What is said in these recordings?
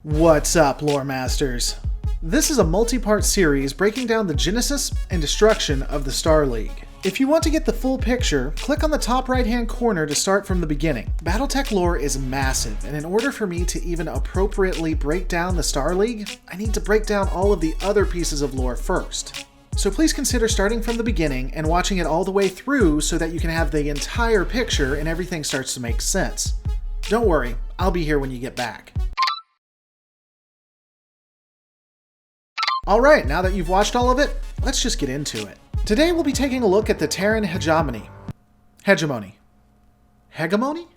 What's up, Lore Masters? This is a multi-part series breaking down the genesis and destruction of the Star League. If you want to get the full picture, click on the top right-hand corner to start from the beginning. Battletech Lore is massive, and in order for me to even appropriately break down the Star League, I need to break down all of the other pieces of lore first. So please consider starting from the beginning and watching it all the way through so that you can have the entire picture and everything starts to make sense. Don't worry, I'll be here when you get back. Alright, now that you've watched all of it, let's just get into it. Today we'll be taking a look at the Terran Hegemony. Hegemony? Hegemony.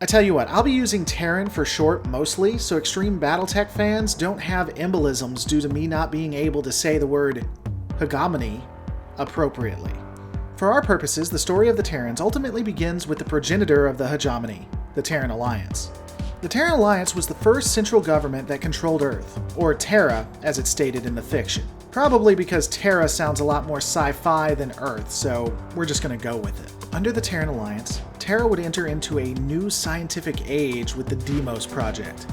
I tell you what, I'll be using Terran for short mostly, so extreme Battletech fans don't have embolisms due to me not being able to say the word hegemony appropriately. For our purposes, the story of the Terrans ultimately begins with the progenitor of the hegemony, the Terran Alliance. The Terran Alliance was the first central government that controlled Earth, or Terra as it's stated in the fiction. Probably because Terra sounds a lot more sci-fi than Earth, so we're just gonna go with it. Under the Terran Alliance, Terra would enter into a new scientific age with the Deimos Project.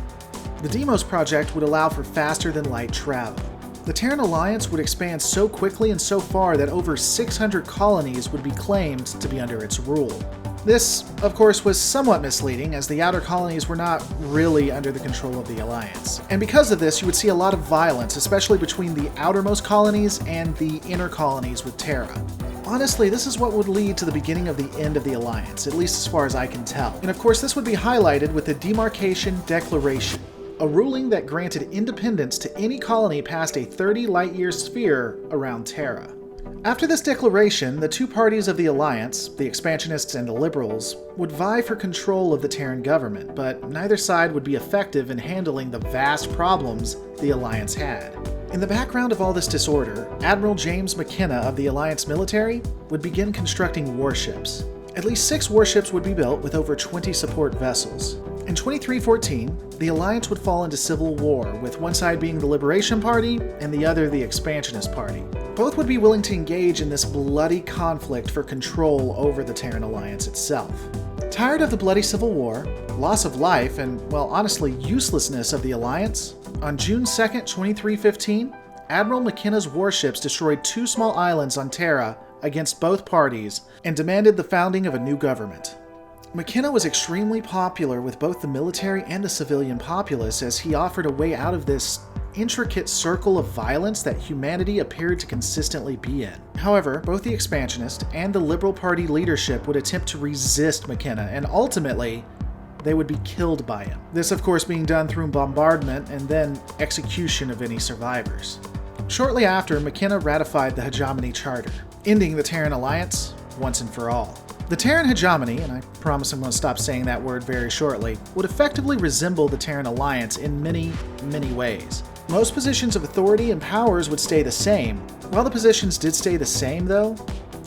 The Deimos Project would allow for faster-than-light travel. The Terran Alliance would expand so quickly and so far that over 600 colonies would be claimed to be under its rule. This, of course, was somewhat misleading, as the outer colonies were not really under the control of the Alliance. And because of this, you would see a lot of violence, especially between the outermost colonies and the inner colonies with Terra. Honestly, this is what would lead to the beginning of the end of the Alliance, at least as far as I can tell. And of course, this would be highlighted with the Demarcation Declaration, a ruling that granted independence to any colony past a 30 light-year sphere around Terra. After this declaration, the two parties of the Alliance, the Expansionists and the Liberals, would vie for control of the Terran government, but neither side would be effective in handling the vast problems the Alliance had. In the background of all this disorder, Admiral James McKenna of the Alliance military would begin constructing warships. At least 6 warships would be built with over 20 support vessels. In 2314, the Alliance would fall into civil war, with one side being the Liberation Party and the other the Expansionist Party. Both would be willing to engage in this bloody conflict for control over the Terran Alliance itself. Tired of the bloody civil war, loss of life, and, well, honestly, uselessness of the Alliance, on June 2nd, 2315, Admiral McKenna's warships destroyed 2 small islands on Terra against both parties and demanded the founding of a new government. McKenna was extremely popular with both the military and the civilian populace, as he offered a way out of this intricate circle of violence that humanity appeared to consistently be in. However, both the Expansionist and the Liberal Party leadership would attempt to resist McKenna, and ultimately, they would be killed by him. This, of course, being done through bombardment and then execution of any survivors. Shortly after, McKenna ratified the Hegemony Charter, ending the Terran Alliance once and for all. The Terran Hegemony, and I promise I'm going to stop saying that word very shortly, would effectively resemble the Terran Alliance in many, many ways. Most positions of authority and powers would stay the same. While the positions did stay the same, though,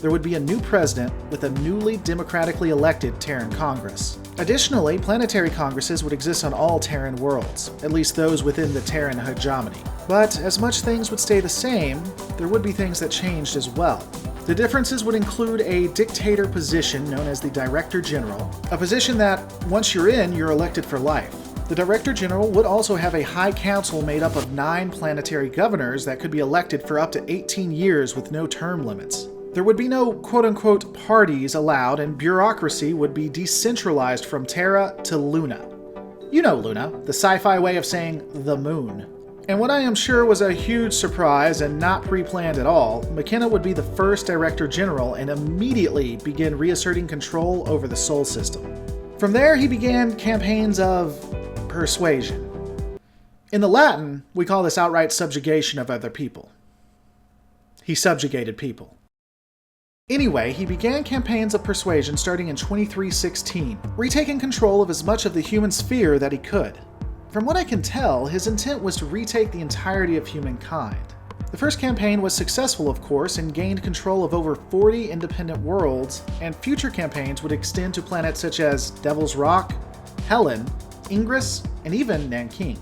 there would be a new president with a newly democratically elected Terran Congress. Additionally, planetary congresses would exist on all Terran worlds, at least those within the Terran Hegemony. But as much things would stay the same, there would be things that changed as well. The differences would include a dictator position known as the Director General, a position that, once you're in, you're elected for life. The Director General would also have a High Council made up of 9 planetary governors that could be elected for up to 18 years with no term limits. There would be no quote-unquote parties allowed, and bureaucracy would be decentralized from Terra to Luna. You know Luna, the sci-fi way of saying the moon. And what I am sure was a huge surprise and not pre-planned at all, McKenna would be the first Director General and immediately begin reasserting control over the Sol system. From there, he began campaigns of persuasion. In the Latin, we call this outright subjugation of other people. He subjugated people. Anyway, he began campaigns of persuasion starting in 2316, retaking control of as much of the human sphere that he could. From what I can tell, his intent was to retake the entirety of humankind. The first campaign was successful, of course, and gained control of over 40 independent worlds, and future campaigns would extend to planets such as Devil's Rock, Helen, Ingress, and even Nanking.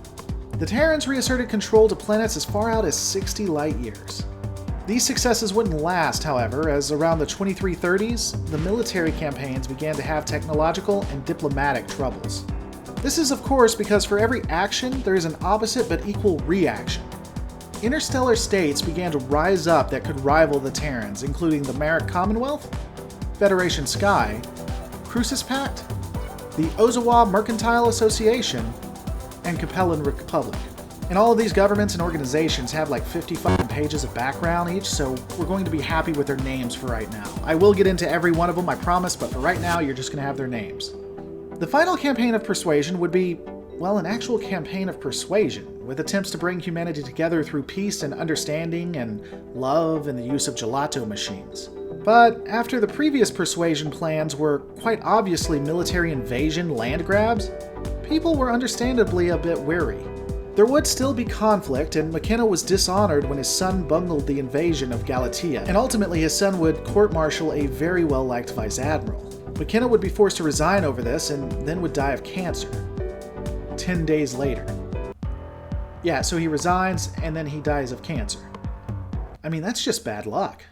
The Terrans reasserted control to planets as far out as 60 light years. These successes wouldn't last, however, as around the 2330s, the military campaigns began to have technological and diplomatic troubles. This is of course because for every action, there is an opposite but equal reaction. Interstellar states began to rise up that could rival the Terrans, including the Marek Commonwealth, Federation Sky, Crucis Pact, the Ozawa Mercantile Association, and Capellan Republic. And all of these governments and organizations have like 55 pages of background each, so we're going to be happy with their names for right now. I will get into every one of them, I promise, but for right now, you're just going to have their names. The final campaign of persuasion would be, well, an actual campaign of persuasion, with attempts to bring humanity together through peace and understanding and love and the use of gelato machines. But after the previous persuasion plans were quite obviously military invasion land grabs, people were understandably a bit wary. There would still be conflict, and McKenna was dishonored when his son bungled the invasion of Galatea, and ultimately his son would court-martial a very well-liked vice admiral. McKenna would be forced to resign over this, and then would die of cancer. 10 days later. Yeah, so he resigns, and then he dies of cancer. I mean, that's just bad luck.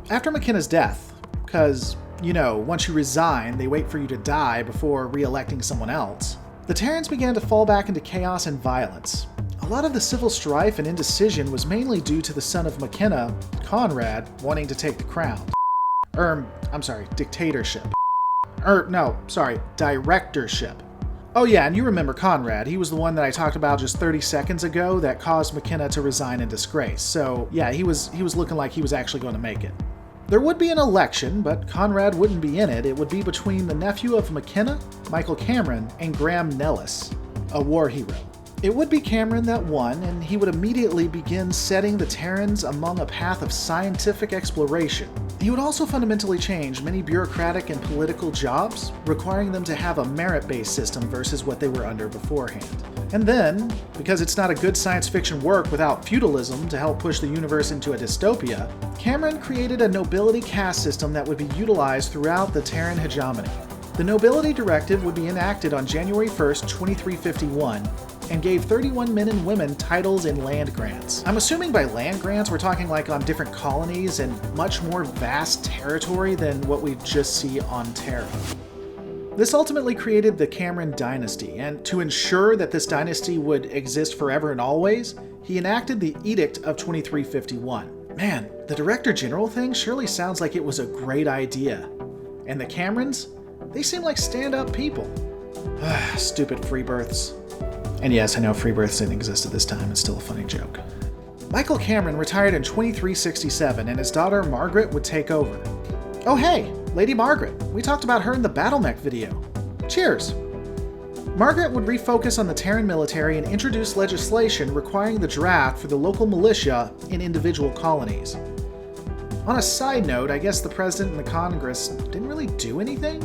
After McKenna's death, because, you know, once you resign, they wait for you to die before re-electing someone else, the Terrans began to fall back into chaos and violence. A lot of the civil strife and indecision was mainly due to the son of McKenna, Conrad, wanting to take the crown. Dictatorship. Directorship. Oh yeah, and you remember Conrad. He was the one that I talked about just 30 seconds ago that caused McKenna to resign in disgrace. So yeah, he was looking like he was actually going to make it. There would be an election, but Conrad wouldn't be in it. It would be between the nephew of McKenna, Michael Cameron, and Graham Nellis, a war hero. It would be Cameron that won, and he would immediately begin setting the Terrans among a path of scientific exploration. He would also fundamentally change many bureaucratic and political jobs, requiring them to have a merit-based system versus what they were under beforehand. And then, because it's not a good science fiction work without feudalism to help push the universe into a dystopia, Cameron created a nobility caste system that would be utilized throughout the Terran Hegemony. The Nobility Directive would be enacted on January 1st, 2351, and gave 31 men and women titles and land grants. I'm assuming by land grants we're talking like on different colonies and much more vast territory than what we just see on Terra. This ultimately created the Cameron dynasty, and to ensure that this dynasty would exist forever and always, he enacted the Edict of 2351. Man, the Director General thing surely sounds like it was a great idea. And the Camerons? They seem like stand-up people. Stupid free births. And yes, I know free births didn't exist at this time, it's still a funny joke. Michael Cameron retired in 2367, and his daughter Margaret would take over. Oh hey, Lady Margaret. We talked about her in the Battletech video. Cheers! Margaret would refocus on the Terran military and introduce legislation requiring the draft for the local militia in individual colonies. On a side note, I guess the President and the Congress didn't really do anything?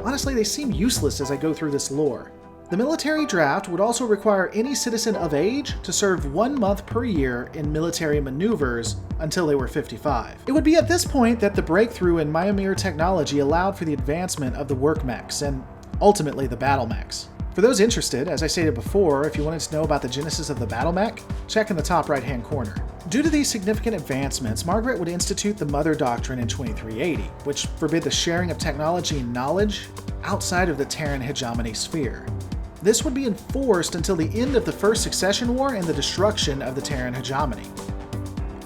Honestly, they seem useless as I go through this lore. The military draft would also require any citizen of age to serve 1 month per year in military maneuvers until they were 55. It would be at this point that the breakthrough in Myomir technology allowed for the advancement of the work mechs, and ultimately the battle mechs. For those interested, as I stated before, if you wanted to know about the genesis of the battle mech, check in the top right hand corner. Due to these significant advancements, Margaret would institute the Mother Doctrine in 2380, which forbid the sharing of technology and knowledge outside of the Terran Hegemony sphere. This would be enforced until the end of the First Succession War and the destruction of the Terran Hegemony.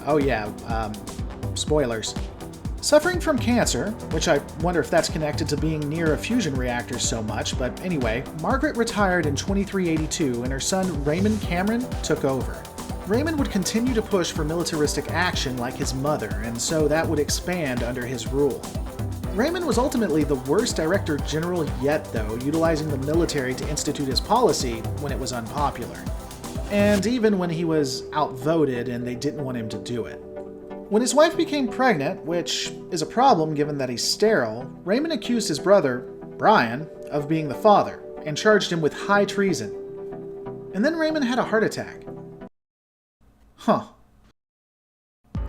Oh yeah, spoilers. Suffering from cancer, which I wonder if that's connected to being near a fusion reactor so much, but anyway, Margaret retired in 2382 and her son Raymond Cameron took over. Raymond would continue to push for militaristic action like his mother, and so that would expand under his rule. Raymond was ultimately the worst Director General yet, though, utilizing the military to institute his policy when it was unpopular. And even when he was outvoted and they didn't want him to do it. When his wife became pregnant, which is a problem given that he's sterile, Raymond accused his brother, Brian, of being the father, and charged him with high treason. And then Raymond had a heart attack. Huh.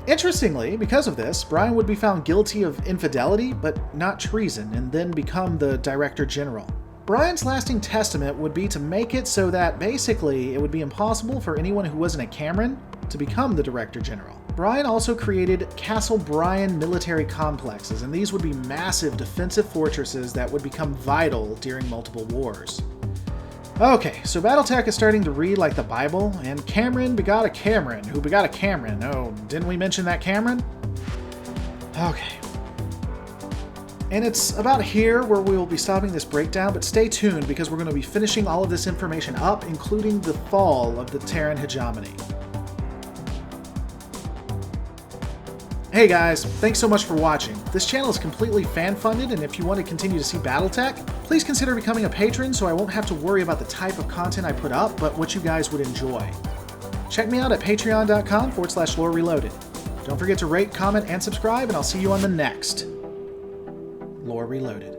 Interestingly, because of this, Brian would be found guilty of infidelity, but not treason, and then become the Director General. Brian's lasting testament would be to make it so that basically it would be impossible for anyone who wasn't a Cameron to become the Director General. Brian also created Castle Brian military complexes, and these would be massive defensive fortresses that would become vital during multiple wars. Okay, so Battletech is starting to read like the Bible, and Cameron begot a Cameron, who begot a Cameron. Oh, didn't we mention that Cameron? Okay. And it's about here where we will be stopping this breakdown, but stay tuned because we're going to be finishing all of this information up, including the fall of the Terran Hegemony. Hey guys, thanks so much for watching. This channel is completely fan-funded, and if you want to continue to see Battletech, please consider becoming a patron so I won't have to worry about the type of content I put up, but what you guys would enjoy. Check me out at patreon.com/Lore Reloaded. Don't forget to rate, comment, and subscribe, and I'll see you on the next Lore Reloaded.